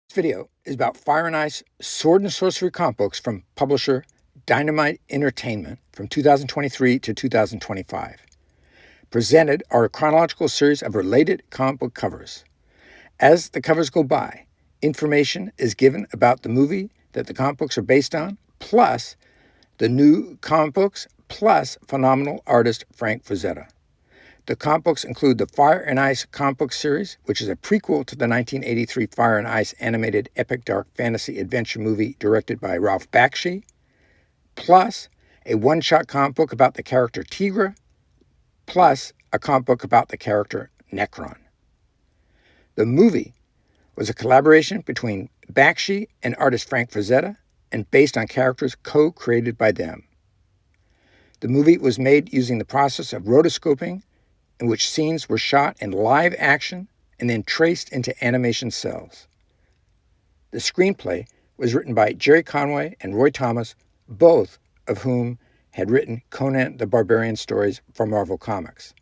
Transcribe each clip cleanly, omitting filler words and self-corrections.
This video is about Fire and Ice Sword and Sorcery comic books from publisher Dynamite Entertainment from 2023 to 2025. Presented are a chronological series of related comic book covers. As the covers go by, information is given about the movie that the comic books are based on, plus the new comic books, plus phenomenal artist Frank Frazetta. The comic books include the Fire and Ice comic book series, which is a prequel to the 1983 Fire and Ice animated epic dark fantasy adventure movie directed by Ralph Bakshi, plus a one-shot comic book about the character Teegra, plus a comic book about the character Necron. The movie was a collaboration between Bakshi and artist Frank Frazetta and based on characters co-created by them. The movie was made using the process of rotoscoping, in which scenes were shot in live action and then traced into animation cells. The screenplay was written by Jerry Conway and Roy Thomas, both of whom had written Conan the Barbarian stories for Marvel Comics.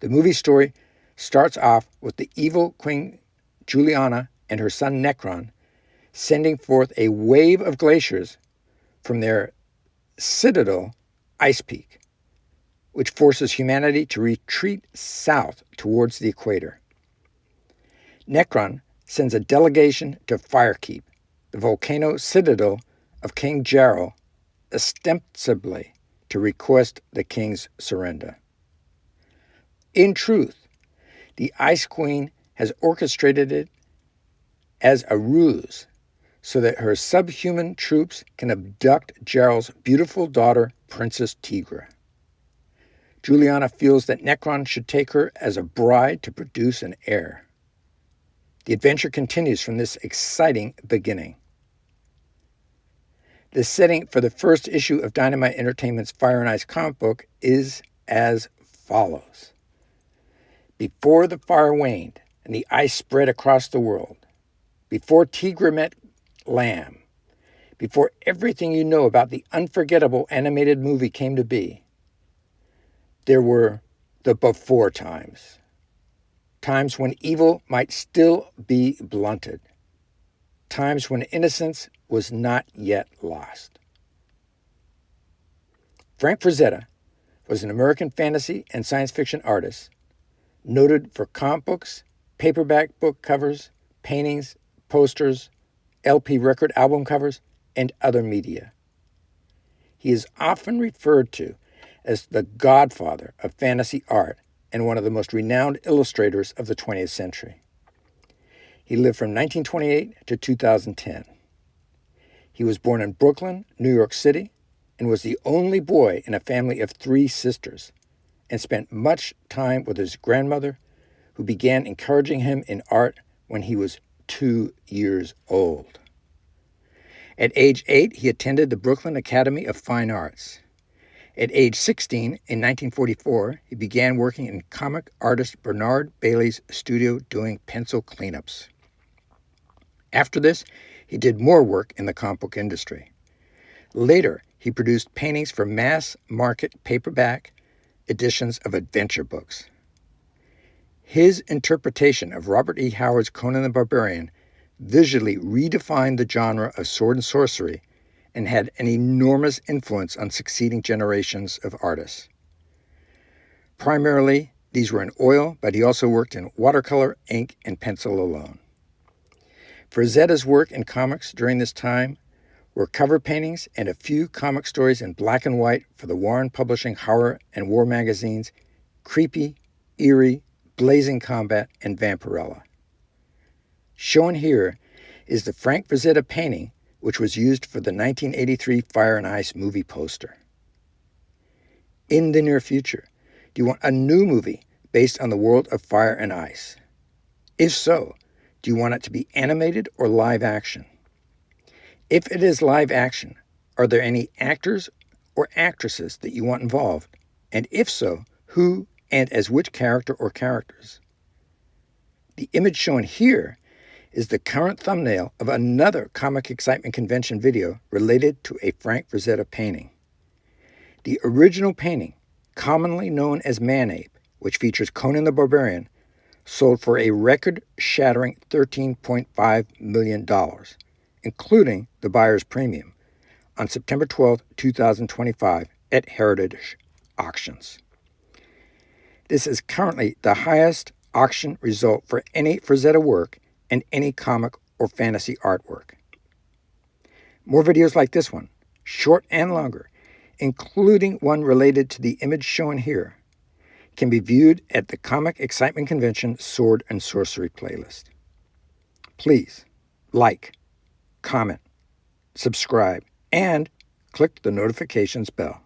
The movie story starts off with the evil Queen Juliana and her son Necron sending forth a wave of glaciers from their citadel, Ice Peak, which forces humanity to retreat south towards the equator. Necron sends a delegation to Firekeep, the volcano citadel of King Jarl, ostensibly to request the king's surrender. In truth, the Ice Queen has orchestrated it as a ruse so that her subhuman troops can abduct Jarl's beautiful daughter, Princess Teegra. Juliana feels that Necron should take her as a bride to produce an heir. The adventure continues from this exciting beginning. The setting for the first issue of Dynamite Entertainment's Fire and Ice comic book is as follows. Before the fire waned and the ice spread across the world, before Teegra met Lamb, before everything you know about the unforgettable animated movie came to be, there were the before times, times when evil might still be blunted, times when innocence was not yet lost. Frank Frazetta was an American fantasy and science fiction artist, noted for comic books, paperback book covers, paintings, posters, LP record album covers, and other media. He is often referred to as the godfather of fantasy art and one of the most renowned illustrators of the 20th century. He lived from 1928 to 2010. He was born in Brooklyn, New York City, and was the only boy in a family of 3 sisters, and spent much time with his grandmother, who began encouraging him in art when he was 2 years old. At age 8, he attended the Brooklyn Academy of Fine Arts. At age 16, in 1944, he began working in comic artist Bernard Bailey's studio doing pencil cleanups. After this, he did more work in the comic book industry. Later, he produced paintings for mass-market paperback editions of adventure books. His interpretation of Robert E. Howard's Conan the Barbarian visually redefined the genre of sword and sorcery and had an enormous influence on succeeding generations of artists. Primarily, these were in oil, but he also worked in watercolor, ink, and pencil alone. Frazetta's work in comics during this time were cover paintings and a few comic stories in black and white for the Warren Publishing horror and war magazines Creepy, Eerie, Blazing Combat, and Vampirella. Shown here is the Frank Frazetta painting which was used for the 1983 Fire and Ice movie poster. In the near future, do you want a new movie based on the world of Fire and Ice? If so, do you want it to be animated or live action? If it is live action, are there any actors or actresses that you want involved? And if so, who and as which character or characters? The image shown here is the current thumbnail of another Comic Excitement Convention video related to a Frank Frazetta painting. The original painting, commonly known as Man-Ape, which features Conan the Barbarian, sold for a record-shattering $13.5 million, including the buyer's premium, on September 12, 2025 at Heritage Auctions. This is currently the highest auction result for any Frazetta work and any comic or fantasy artwork. More videos like this one, short and longer, including one related to the image shown here, can be viewed at the Comic Excitement Convention Sword and Sorcery playlist. Please like, comment, subscribe, and click the notifications bell.